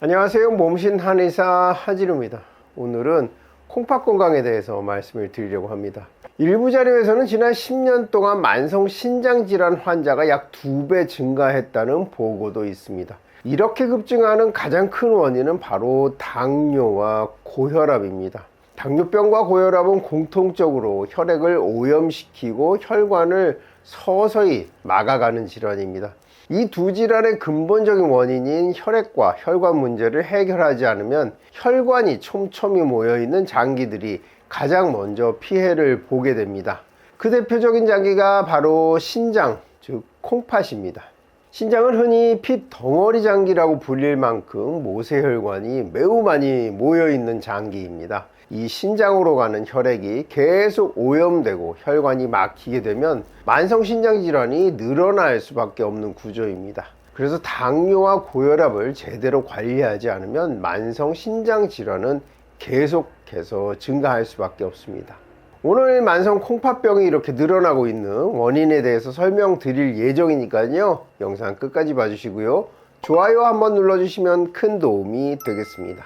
안녕하세요. 몸신 한의사 하진우입니다. 오늘은 콩팥 건강에 대해서 말씀을 드리려고 합니다. 일부 자료에서는 지난 10년 동안 만성 신장질환 환자가 약 2배 증가했다는 보고도 있습니다. 이렇게 급증하는 가장 큰 원인은 바로 당뇨와 고혈압입니다. 당뇨병과 고혈압은 공통적으로 혈액을 오염시키고 혈관을 서서히 막아가는 질환입니다. 이 두 질환의 근본적인 원인인 혈액과 혈관 문제를 해결하지 않으면 혈관이 촘촘히 모여있는 장기들이 가장 먼저 피해를 보게 됩니다. 그 대표적인 장기가 바로 신장, 즉 콩팥입니다. 신장은 흔히 핏 덩어리 장기라고 불릴 만큼 모세혈관이 매우 많이 모여있는 장기입니다. 이 신장으로 가는 혈액이 계속 오염되고 혈관이 막히게 되면 만성 신장 질환이 늘어날 수밖에 없는 구조입니다. 그래서 당뇨와 고혈압을 제대로 관리하지 않으면 만성 신장 질환은 계속해서 증가할 수밖에 없습니다. 오늘 만성 콩팥병이 이렇게 늘어나고 있는 원인에 대해서 설명드릴 예정이니까요, 영상 끝까지 봐주시고요, 좋아요 한번 눌러주시면 큰 도움이 되겠습니다.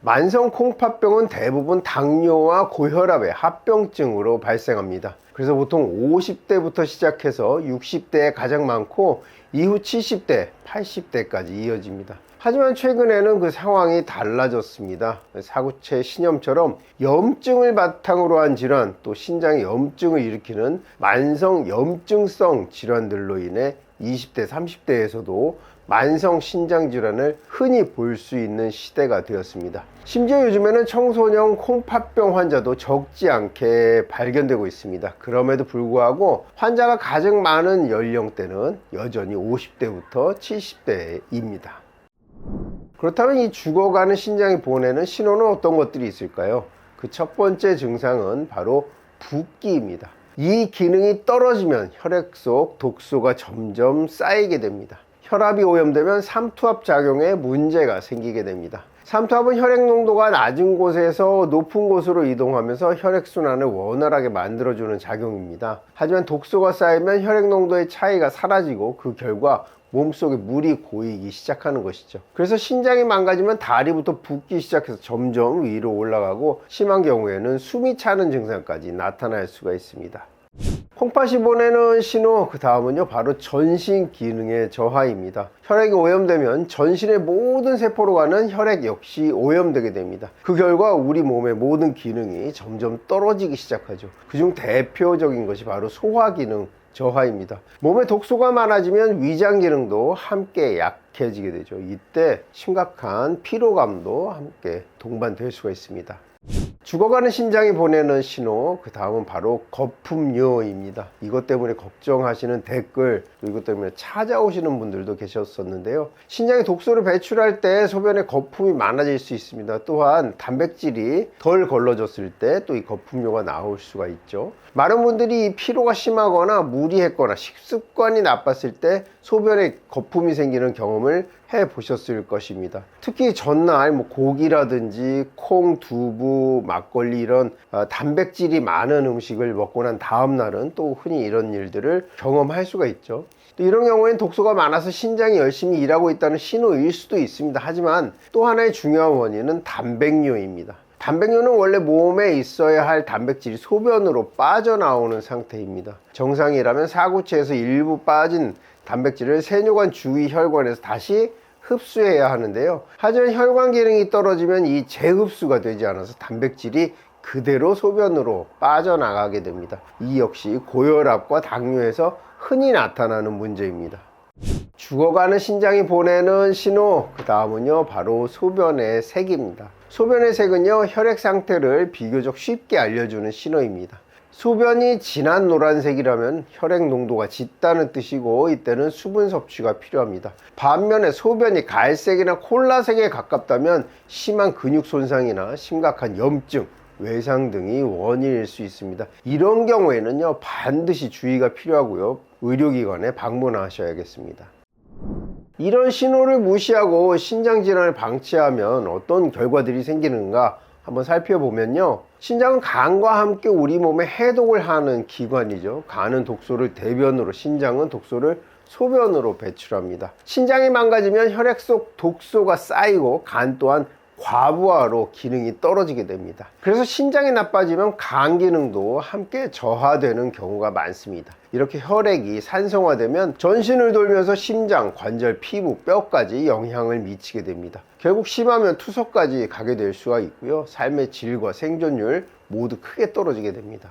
만성 콩팥병은 대부분 당뇨와 고혈압의 합병증으로 발생합니다. 그래서 보통 50대부터 시작해서 60대에 가장 많고 이후 70대, 80대까지 이어집니다. 하지만 최근에는 그 상황이 달라졌습니다. 사구체 신염처럼 염증을 바탕으로 한 질환, 또 신장에 염증을 일으키는 만성 염증성 질환들로 인해 20대, 30대에서도 만성 신장 질환을 흔히 볼 수 있는 시대가 되었습니다. 심지어 요즘에는 청소년 콩팥병 환자도 적지 않게 발견되고 있습니다. 그럼에도 불구하고 환자가 가장 많은 연령대는 여전히 50대부터 70대입니다. 그렇다면 이 죽어가는 신장이 보내는 신호는 어떤 것들이 있을까요? 그 첫 번째 증상은 바로 붓기입니다. 이 기능이 떨어지면 혈액 속 독소가 점점 쌓이게 됩니다. 혈압이 오염되면 삼투압 작용에 문제가 생기게 됩니다. 삼투압은 혈액 농도가 낮은 곳에서 높은 곳으로 이동하면서 혈액순환을 원활하게 만들어주는 작용입니다. 하지만 독소가 쌓이면 혈액 농도의 차이가 사라지고 그 결과 몸속에 물이 고이기 시작하는 것이죠. 그래서 신장이 망가지면 다리부터 붓기 시작해서 점점 위로 올라가고 심한 경우에는 숨이 차는 증상까지 나타날 수가 있습니다. 콩팥이 보내는 신호, 그 다음은요 바로 전신 기능의 저하입니다. 혈액이 오염되면 전신의 모든 세포로 가는 혈액 역시 오염되게 됩니다. 그 결과 우리 몸의 모든 기능이 점점 떨어지기 시작하죠. 그중 대표적인 것이 바로 소화 기능 저하입니다. 몸에 독소가 많아지면 위장 기능도 함께 약해지게 되죠. 이때 심각한 피로감도 함께 동반될 수가 있습니다. 죽어가는 신장이 보내는 신호, 그 다음은 바로 거품료입니다. 이것 때문에 걱정하시는 댓글, 이것 때문에 찾아오시는 분들도 계셨었는데요. 신장이 독소를 배출할 때 소변에 거품이 많아질 수 있습니다. 또한 단백질이 덜 걸러졌을 때 또 이 거품료가 나올 수가 있죠. 많은 분들이 이 피로가 심하거나 무리했거나 식습관이 나빴을 때 소변에 거품이 생기는 경험을 해 보셨을 것입니다. 특히 전날 고기라든지 콩, 두부, 막걸리 이런 단백질이 많은 음식을 먹고 난 다음 날은 또 흔히 이런 일들을 경험할 수가 있죠. 또 이런 경우에는 독소가 많아서 신장이 열심히 일하고 있다는 신호일 수도 있습니다. 하지만 또 하나의 중요한 원인은 단백뇨입니다. 단백뇨는 원래 몸에 있어야 할 단백질이 소변으로 빠져나오는 상태입니다. 정상이라면 사구체에서 일부 빠진 단백질을 세뇨관 주위 혈관에서 다시 흡수해야 하는데요. 하지만 혈관 기능이 떨어지면 이 재흡수가 되지 않아서 단백질이 그대로 소변으로 빠져나가게 됩니다. 이 역시 고혈압과 당뇨에서 흔히 나타나는 문제입니다. 죽어가는 신장이 보내는 신호, 그 다음은요 바로 소변의 색입니다. 소변의 색은요 혈액 상태를 비교적 쉽게 알려주는 신호입니다. 소변이 진한 노란색이라면 혈액 농도가 짙다는 뜻이고 이때는 수분 섭취가 필요합니다. 반면에 소변이 갈색이나 콜라색에 가깝다면 심한 근육 손상이나 심각한 염증, 외상 등이 원인일 수 있습니다. 이런 경우에는요 반드시 주의가 필요하고요, 의료기관에 방문하셔야겠습니다. 이런 신호를 무시하고 신장질환을 방치하면 어떤 결과들이 생기는가 한번 살펴보면요, 신장은 간과 함께 우리 몸에 해독을 하는 기관이죠. 간은 독소를 대변으로, 신장은 독소를 소변으로 배출합니다. 신장이 망가지면 혈액 속 독소가 쌓이고 간 또한 과부하로 기능이 떨어지게 됩니다. 그래서 신장이 나빠지면 간 기능도 함께 저하되는 경우가 많습니다. 이렇게 혈액이 산성화되면 전신을 돌면서 심장, 관절, 피부, 뼈까지 영향을 미치게 됩니다. 결국 심하면 투석까지 가게 될 수가 있고요. 삶의 질과 생존율 모두 크게 떨어지게 됩니다.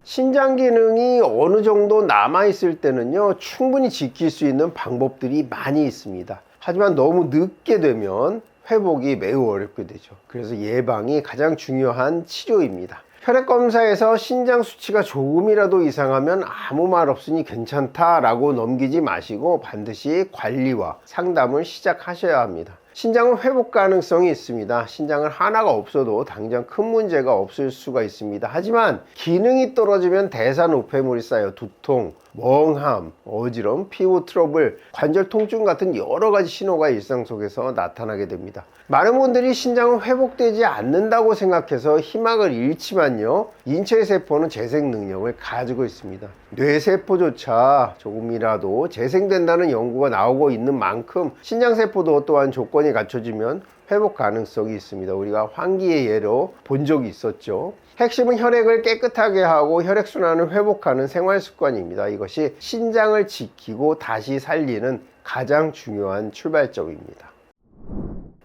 신장 기능이 어느 정도 남아있을 때는요, 충분히 지킬 수 있는 방법들이 많이 있습니다. 하지만 너무 늦게 되면 회복이 매우 어렵게 되죠. 그래서 예방이 가장 중요한 치료입니다. 혈액 검사에서 신장 수치가 조금이라도 이상하면 아무 말 없으니 괜찮다라고 넘기지 마시고 반드시 관리와 상담을 시작하셔야 합니다. 신장은 회복 가능성이 있습니다. 신장은 하나가 없어도 당장 큰 문제가 없을 수가 있습니다. 하지만 기능이 떨어지면 대사노폐물이 쌓여 두통, 멍함, 어지럼, 피부 트러블, 관절 통증 같은 여러 가지 신호가 일상 속에서 나타나게 됩니다. 많은 분들이 신장은 회복되지 않는다고 생각해서 희망을 잃지만요, 인체의 세포는 재생 능력을 가지고 있습니다. 뇌세포조차 조금이라도 재생된다는 연구가 나오고 있는 만큼 신장세포도 또한 조건이 갖춰지면 회복 가능성이 있습니다. 우리가 환기의 예로 본 적이 있었죠. 핵심은 혈액을 깨끗하게 하고 혈액순환을 회복하는 생활습관입니다. 이것이 신장을 지키고 다시 살리는 가장 중요한 출발점입니다.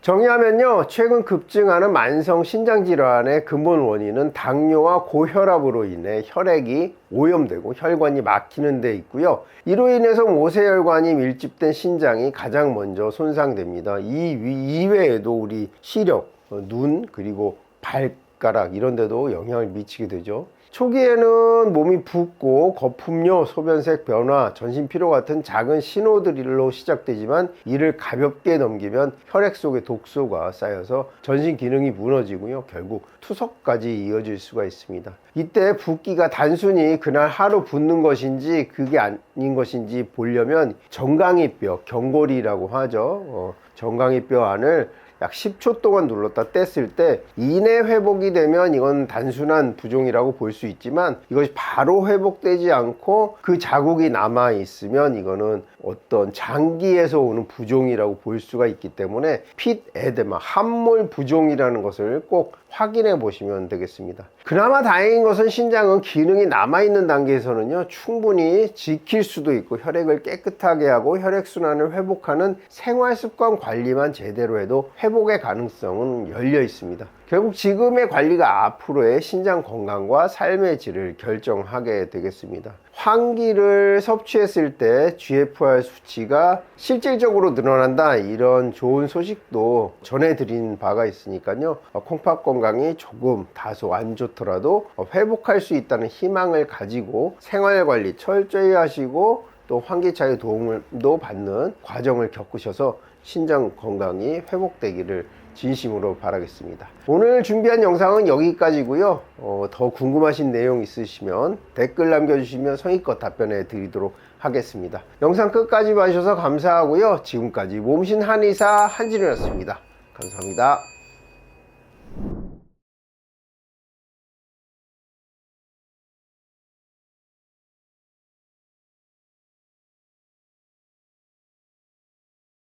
정리하면요, 최근 급증하는 만성 신장질환의 근본 원인은 당뇨와 고혈압으로 인해 혈액이 오염되고 혈관이 막히는 데 있고요. 이로 인해서 모세혈관이 밀집된 신장이 가장 먼저 손상됩니다. 이 이외에도 우리 시력, 눈, 그리고 발가락 이런 데도 영향을 미치게 되죠. 초기에는 몸이 붓고 거품료, 소변색 변화, 전신 피로 같은 작은 신호들로 시작되지만 이를 가볍게 넘기면 혈액 속에 독소가 쌓여서 전신 기능이 무너지고요. 결국 투석까지 이어질 수가 있습니다. 이때 붓기가 단순히 그날 하루 붓는 것인지 그게 아닌 것인지 보려면 정강이뼈, 경골이라고 하죠. 정강이뼈 안을 약 10초 동안 눌렀다 뗐을 때 이내 회복이 되면 이건 단순한 부종이라고 볼 수 있지만 이것이 바로 회복되지 않고 그 자국이 남아 있으면 이거는 어떤 장기에서 오는 부종이라고 볼 수가 있기 때문에 핏 에데마, 함몰 부종이라는 것을 꼭 확인해 보시면 되겠습니다. 그나마 다행인 것은 신장은 기능이 남아있는 단계에서는요, 충분히 지킬 수도 있고 혈액을 깨끗하게 하고 혈액순환을 회복하는 생활습관 관리만 제대로 해도 회복의 가능성은 열려 있습니다. 결국 지금의 관리가 앞으로의 신장 건강과 삶의 질을 결정하게 되겠습니다. 환기를 섭취했을 때 GFR 수치가 실질적으로 늘어난다, 이런 좋은 소식도 전해드린 바가 있으니까요, 콩팥 건강이 조금 다소 안 좋더라도 회복할 수 있다는 희망을 가지고 생활관리 철저히 하시고 또 환기차의 도움도 받는 과정을 겪으셔서 신장 건강이 회복되기를 진심으로 바라겠습니다. 오늘 준비한 영상은 여기까지고요. 더 궁금하신 내용 있으시면 댓글 남겨주시면 성의껏 답변해 드리도록 하겠습니다. 영상 끝까지 봐주셔서 감사하고요. 지금까지 몸신 한의사 한진우였습니다. 감사합니다.